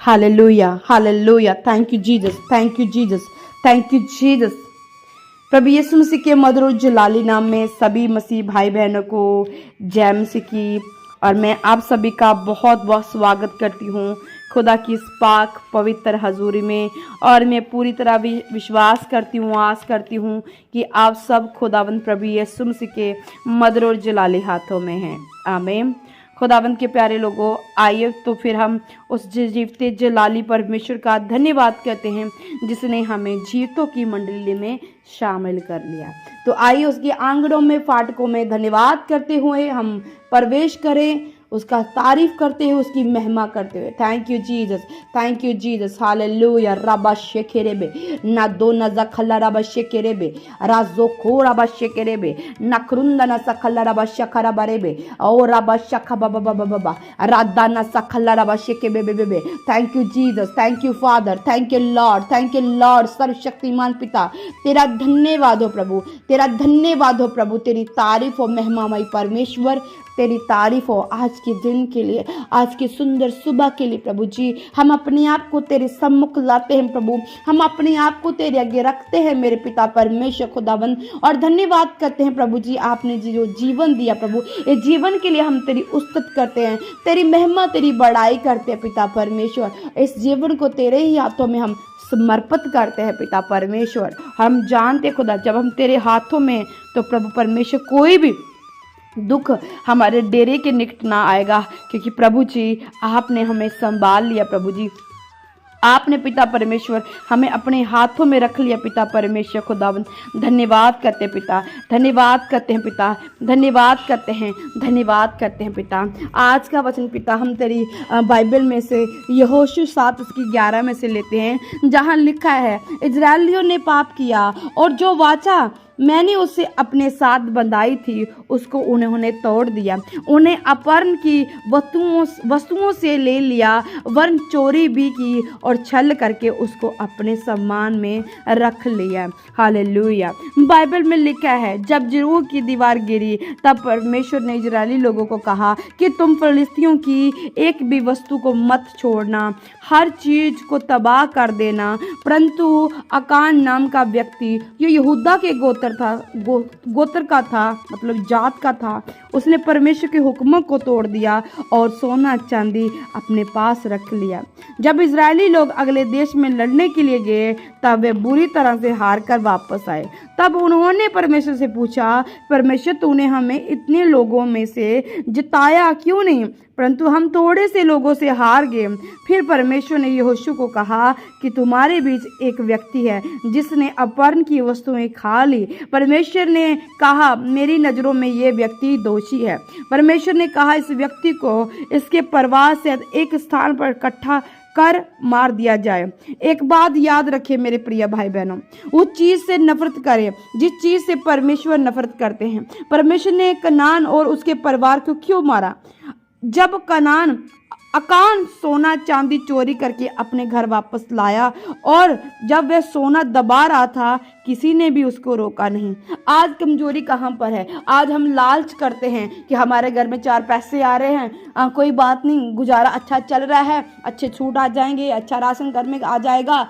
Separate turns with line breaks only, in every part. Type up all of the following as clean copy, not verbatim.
Hallelujah, hallelujah. Thank you Jesus, thank you Jesus, thank you Jesus. प्रभु यीशु मसीह के मधुर जलाली नाम में सभी मसीह भाई बहनों को जय मसीह की। और मैं आप सभी का बहुत बहुत स्वागत करती हूँ खुदा की इस पाक पवित्र हजूरी में। और मैं पूरी तरह भी विश्वास करती हूँ, आस करती हूँ कि आप सब खुदावंद प्रभु यीशु मसीह के मधुर जलाली हाथों में हैं। आमीन। खुदावंद के प्यारे लोगों, आइए तो फिर हम उस जीवते जलाली परमेश्वर का धन्यवाद करते हैं जिसने हमें जीवतों की मंडली में शामिल कर लिया। तो आइए उसके आंगनों में, फाटकों में धन्यवाद करते हुए हम प्रवेश करें, उसका तारीफ करते हुए, उसकी महिमा करते हुए। Thank you Jesus, thank you Jesus. Hallelujah. रबा शेकेरेबे ना दो नजा खल्ला रबा शेकेरेबे राजो खो रबा शेकेरेबे नखरुंदा ना सखल्ला रबा शखरा बरेबे ओ रबा शखा बाबा बाबा बाबा राधा ना सखल्ला रबा शेकेबे बेबे। Thank you Jesus, thank you father, thank you Lord, thank you Lord. सर्वशक्तिमान पिता, तेरा धन्यवाद हो प्रभु, तेरा धन्यवाद हो प्रभु, तेरी तारीफ हो महिमामय परमेश्वर, तेरी तारीफ हो आज के दिन के लिए, आज की सुंदर सुबह के लिए प्रभु जी। हम अपने आप को तेरे सम्मुख लाते हैं प्रभु, हम अपने आप को तेरे आगे रखते हैं मेरे पिता परमेश्वर खुदावन, और धन्यवाद करते हैं प्रभु जी, आपने जो जीवन दिया प्रभु, इस जीवन के लिए हम तेरी उस्तत करते हैं, तेरी महिमा, तेरी बड़ाई करते हैं पिता परमेश्वर। इस जीवन को तेरे ही हाथों में हम समर्पित करते हैं पिता परमेश्वर। हम जानते खुदा, जब हम तेरे हाथों में तो प्रभु परमेश्वर कोई भी दुख हमारे डेरे के निकट ना आएगा, क्योंकि प्रभु जी आपने हमें संभाल लिया प्रभु जी, आपने पिता परमेश्वर हमें अपने हाथों में रख लिया पिता परमेश्वर खुदावंद। धन्यवाद करते पिता, धन्यवाद करते हैं पिता, धन्यवाद करते हैं, धन्यवाद करते हैं पिता। आज का वचन पिता हम तेरी बाइबल में से यहोशू 7 उसकी 11 में से लेते हैं, जहाँ लिखा है, इजरायलियों ने पाप किया और जो वाचा मैंने उससे अपने साथ बंधाई थी उसको उन्होंने तोड़ दिया, उन्हें अपहरण की वस्तुओं से ले लिया, वरन चोरी भी की और छल करके उसको अपने सम्मान में रख लिया। हालेलुया। बाइबल में लिखा है, जब यरीहो की दीवार गिरी तब परमेश्वर ने इजरायली लोगों को कहा कि तुम फिलिस्तियों की एक भी वस्तु को मत छोड़ना, हर चीज को तबाह कर देना। परंतु अकान नाम का व्यक्ति, जो यहूदा के गोत्र का था, मतलब जात का था, उसने परमेश्वर के हुक्मों को तोड़ दिया और सोना चांदी अपने पास रख लिया। जब इजरायली लोग अगले देश में लड़ने के लिए गए तब वे बुरी तरह से हार कर वापस आए। तब उन्होंने परमेश्वर से पूछा, परमेश्वर तूने हमें इतने लोगों में से जिताया क्यों नहीं, परंतु हम थोड़े से लोगों से हार गए। फिर परमेश्वर ने यहोशू को कहा कि तुम्हारे बीच एक व्यक्ति है जिसने अपहरण की वस्तुएं खा ली। परमेश्वर ने कहा, मेरी नज़रों में ये व्यक्ति दोषी है। परमेश्वर ने कहा, इस व्यक्ति को इसके परिवार से एक स्थान पर इकट्ठा कर मार दिया जाए। एक बात याद रखें मेरे प्रिय भाई बहनों, उस चीज से नफरत करें जिस चीज से परमेश्वर नफरत करते हैं। परमेश्वर ने कनान और उसके परिवार को क्यों मारा? जब अकान सोना चांदी चोरी करके अपने घर वापस लाया और जब वह सोना दबा रहा था, किसी ने भी उसको रोका नहीं। आज कमजोरी कहाँ पर है? आज हम लालच करते हैं कि हमारे घर में 4 पैसे आ रहे हैं, कोई बात नहीं, गुजारा अच्छा चल रहा है, अच्छे छूट आ जाएंगे, अच्छा राशन घर में आ जाएगा।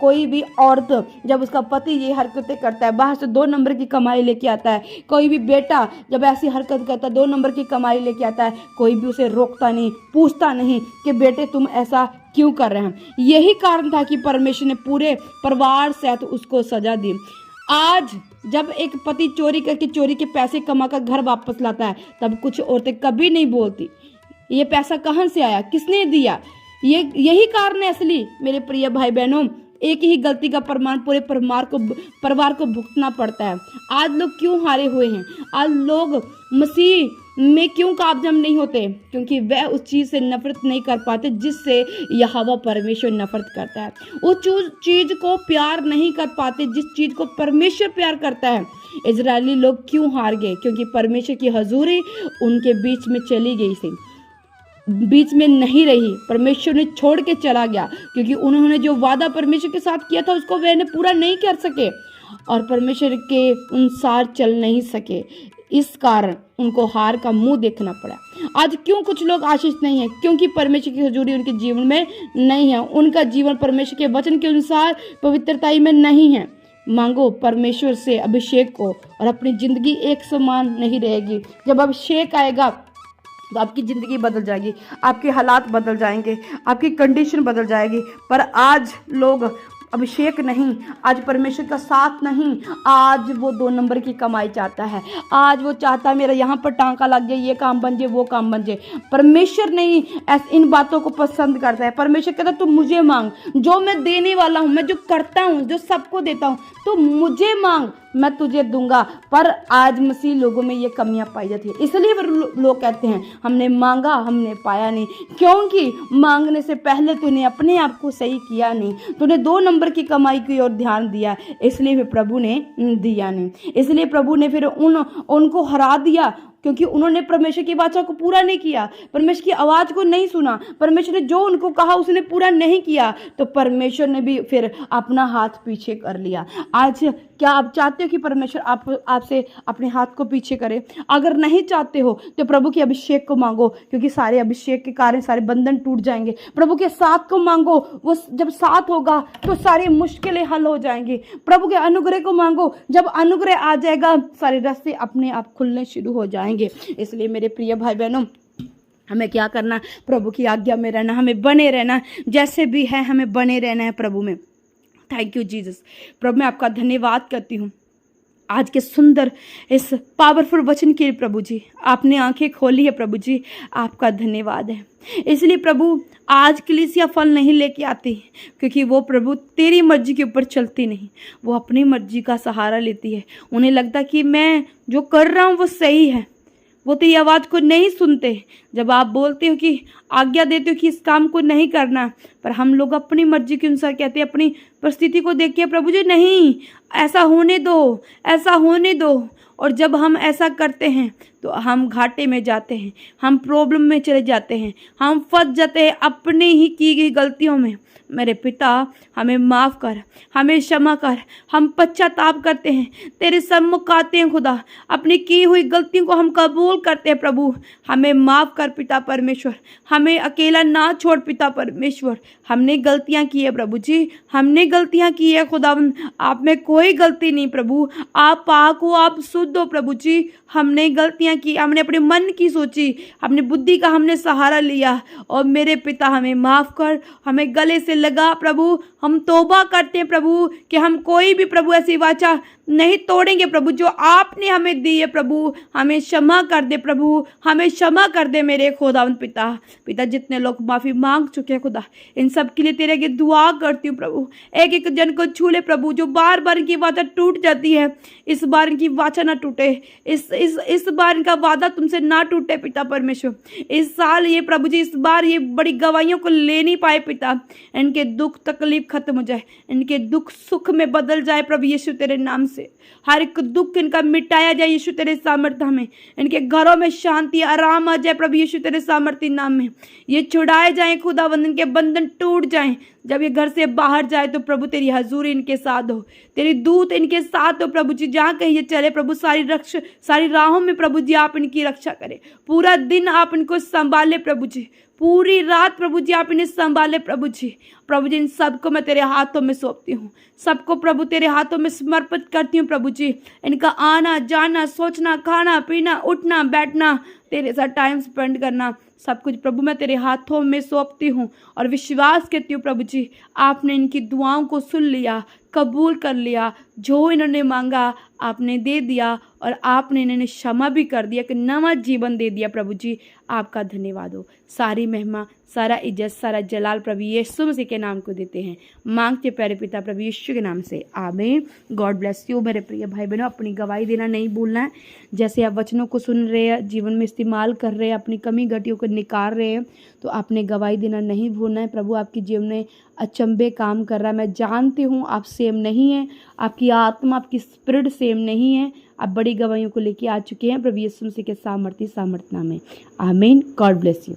कोई भी औरत जब उसका पति ये हरकतें करता है, बाहर से 2 नंबर की कमाई लेके आता है, कोई भी बेटा जब ऐसी हरकत करता है, 2 नंबर की कमाई लेके आता है, कोई भी उसे रोकता नहीं, पूछता नहीं कि बेटे तुम ऐसा क्यों कर रहे हैं। यही कारण था कि परमेश्वर ने पूरे परिवार सहित उसको सजा दी। आज जब एक पति चोरी करके, चोरी के पैसे कमाकर घर वापस लाता है, तब कुछ औरतें कभी नहीं बोलती ये पैसा कहाँ से आया, किसने दिया। यही कारण है असली मेरे प्रिय भाई बहनों, एक ही गलती का प्रमाण पूरे परिवार को भुगतना पड़ता है। आज लोग क्यों हारे हुए हैं? आज लोग मसीह में क्यों कामयाब नहीं होते? क्योंकि वह उस चीज से नफरत नहीं कर पाते जिससे यहोवा परमेश्वर नफरत करता है। उस चीज को प्यार नहीं कर पाते जिस चीज को परमेश्वर प्यार करता है। इजरायली लोग क्यों हार गए? क्योंकि परमेश्वर की हजूरी उनके बीच में चली गई थी, बीच में नहीं रही। परमेश्वर ने छोड़ के चला गया, क्योंकि उन्होंने जो वादा परमेश्वर के साथ किया था उसको वे पूरा नहीं कर सके और परमेश्वर के अनुसार चल नहीं सके। इस कारण उनको हार का मुंह देखना पड़ा। आज क्यों कुछ लोग आशीष नहीं है? क्योंकि परमेश्वर की हजूरी उनके जीवन में नहीं है। उनका जीवन परमेश्वर के वचन के अनुसार पवित्रता में नहीं है। मांगो परमेश्वर से अभिषेक को, और अपनी जिंदगी एक समान नहीं रहेगी। जब अभिषेक आएगा तो आपकी ज़िंदगी बदल जाएगी, आपके हालात बदल जाएंगे, आपकी कंडीशन बदल जाएगी। पर आज लोग अभिषेक नहीं, आज परमेश्वर का साथ नहीं, आज वो 2 नंबर की कमाई चाहता है। आज वो चाहता है मेरा यहाँ पर टांका लग जाए, ये काम बन जाए, वो काम बन जाए। परमेश्वर नहीं इन बातों को पसंद करता है। परमेश्वर कहता है तू मुझे मांग, जो मैं देने वाला हूँ, मैं जो करता हूँ, जो सबको देता हूँ, तो मुझे मांग, मैं तुझे दूंगा। पर आज मसीह लोगों में ये कमियां पाई जाती है, इसलिए लोग कहते हैं हमने मांगा, हमने पाया नहीं। क्योंकि मांगने से पहले तूने अपने आप को सही किया नहीं, तूने 2 नंबर की कमाई की ओर ध्यान दिया, इसलिए फिर प्रभु ने दिया नहीं। इसलिए प्रभु ने फिर उनको हरा दिया, क्योंकि उन्होंने परमेश्वर की वाचा को पूरा नहीं किया, परमेश्वर की आवाज़ को नहीं सुना, परमेश्वर ने जो उनको कहा उसने पूरा नहीं किया, तो परमेश्वर ने भी फिर अपना हाथ पीछे कर लिया। आज क्या आप चाहते हो कि परमेश्वर आपसे अपने हाथ को पीछे करे? अगर नहीं चाहते हो तो प्रभु के अभिषेक को मांगो, क्योंकि सारे अभिषेक के कारण सारे बंधन टूट जाएंगे। प्रभु के साथ को मांगो, वो जब साथ होगा तो सारी मुश्किलें हल हो जाएंगी। प्रभु के अनुग्रह को मांगो, जब अनुग्रह आ जाएगा सारे रास्ते अपने आप खुलने शुरू हो जाएंगे। इसलिए मेरे प्रिय भाई बहनों, हमें क्या करना? प्रभु की आज्ञा में रहना, हमें बने रहना, जैसे भी है हमें बने रहना है प्रभु में। Thank you Jesus. प्रभु मैं आपका धन्यवाद करती हूँ आज के सुंदर इस पावरफुल वचन के लिए। प्रभु जी आपने आंखें खोली है, प्रभु जी आपका धन्यवाद है। इसलिए प्रभु आज कलीसिया फल नहीं लेके आती, क्योंकि वो प्रभु तेरी मर्जी के ऊपर चलती नहीं, वो अपनी मर्जी का सहारा लेती है। उन्हें लगता कि मैं जो कर रहा हूँ वो सही है, वो तेरी आवाज़ को नहीं सुनते। जब आप बोलते हो कि आज्ञा देते हो कि इस काम को नहीं करना, पर हम लोग अपनी मर्जी के अनुसार कहते हैं, अपनी परिस्थिति को देख के प्रभु जी नहीं ऐसा होने दो, ऐसा होने दो। और जब हम ऐसा करते हैं तो हम घाटे में जाते हैं, हम प्रॉब्लम में चले जाते हैं, हम फंस जाते हैं अपने ही की गई गलतियों में। मेरे पिता हमें माफ़ कर, हमें क्षमा कर। हम पश्चाताप करते हैं, तेरे सम्मुख आते हैं खुदा, अपनी की हुई गलतियों को हम कबूल करते हैं। प्रभु हमें माफ़ कर पिता परमेश्वर, हमें अकेला ना छोड़ पिता परमेश्वर। हमने गलतियां की है प्रभु जी, हमने गलतियां की है खुदावंद, आप में कोई गलती नहीं प्रभु, आप पाक हो, आप शुद्ध हो प्रभु जी। हमने गलतियां की, हमने अपने मन की सोची, अपनी बुद्धि का हमने सहारा लिया, और मेरे पिता हमें माफ़ कर, हमें गले से लगा प्रभु। हम तौबा करते हैं प्रभु कि हम कोई भी प्रभु ऐसी वाचा नहीं तोड़ेंगे प्रभु जो आपने हमें दी है। प्रभु हमें क्षमा कर दे प्रभु, हमें क्षमा कर दे मेरे खुदावंद पिता। जितने लोग माफ़ी मांग चुके हैं खुदा, इन सब के लिए तेरे आगे दुआ करती हूँ प्रभु। एक एक जन को छू ले प्रभु, जो बार बार इनकी वाचा टूट जाती है, इस बार इनकी वाचा ना टूटे, इस बार इनका वादा तुमसे ना टूटे पिता परमेश्वर। इस साल ये प्रभु जी, इस बार ये बड़ी गवाहियों को ले नहीं पाए पिता, इनके दुख तकलीफ खत्म हो जाए, इनके दुख सुख में बदल जाए प्रभु यीशु तेरे नाम से। हर एक दुख इनका मिटाया जाए यीशु तेरे सामर्थ्य में, इनके घरों में शांति आराम आ जाए प्रभु यीशु तेरे सामर्थ्य नाम में। ये छुड़ाए जाए खुदावंद, इनके बंधन टूट जाएं। जब ये घर से बाहर जाए तो प्रभु तेरी हजूरी इनके साथ हो, तेरी दूत इनके साथ हो प्रभु जी। जहाँ कहीं ये चले प्रभु, सारी राहों में प्रभु जी आप इनकी रक्षा करें। पूरा दिन आप इनको संभाले प्रभु जी, पूरी रात प्रभु जी आप इन्हें संभाले प्रभु जी। प्रभु जी इन सबको मैं तेरे हाथों में सौंपती हूँ, सबको प्रभु तेरे हाथों में समर्पित करती हूँ प्रभु जी। इनका आना जाना, सोचना, खाना पीना, उठना बैठना, तेरे साथ टाइम स्पेंड करना, सब कुछ प्रभु मैं तेरे हाथों में सौंपती हूँ। और विश्वास करती हूँ प्रभु जी आपने इनकी दुआओं को सुन लिया, कबूल कर लिया, जो इन्होंने मांगा आपने दे दिया, और आपने इन्हें क्षमा भी कर दिया, कि नवा जीवन दे दिया प्रभु जी। आपका धन्यवाद हो। सारी महिमा, सारा इज्जत, सारा जलाल प्रभु यीशु मसीह के नाम को देते हैं, मांगते प्यारे पिता प्रभु यीशु के नाम से, आमीन। गॉड ब्लेस यू मेरे प्रिय भाई बहनों। अपनी गवाही देना नहीं भूलना है। जैसे आप वचनों को सुन रहे हैं, जीवन में इस्तेमाल कर रहे हैं, अपनी कमी घटियों को निकाल रहे हैं, तो आपने गवाही देना नहीं भूलना है। प्रभु आपके जीवन में अचंभे काम कर रहा है। मैं जानती हूँ आप सेम नहीं हैं, आपकी आत्मा, आपकी स्पिरिट सेम नहीं है। आप बड़ी गवाहियों को लेके आ चुके हैं प्रभु यीशु मसीह के सामर्थ्य नाम में, आमीन। God bless you.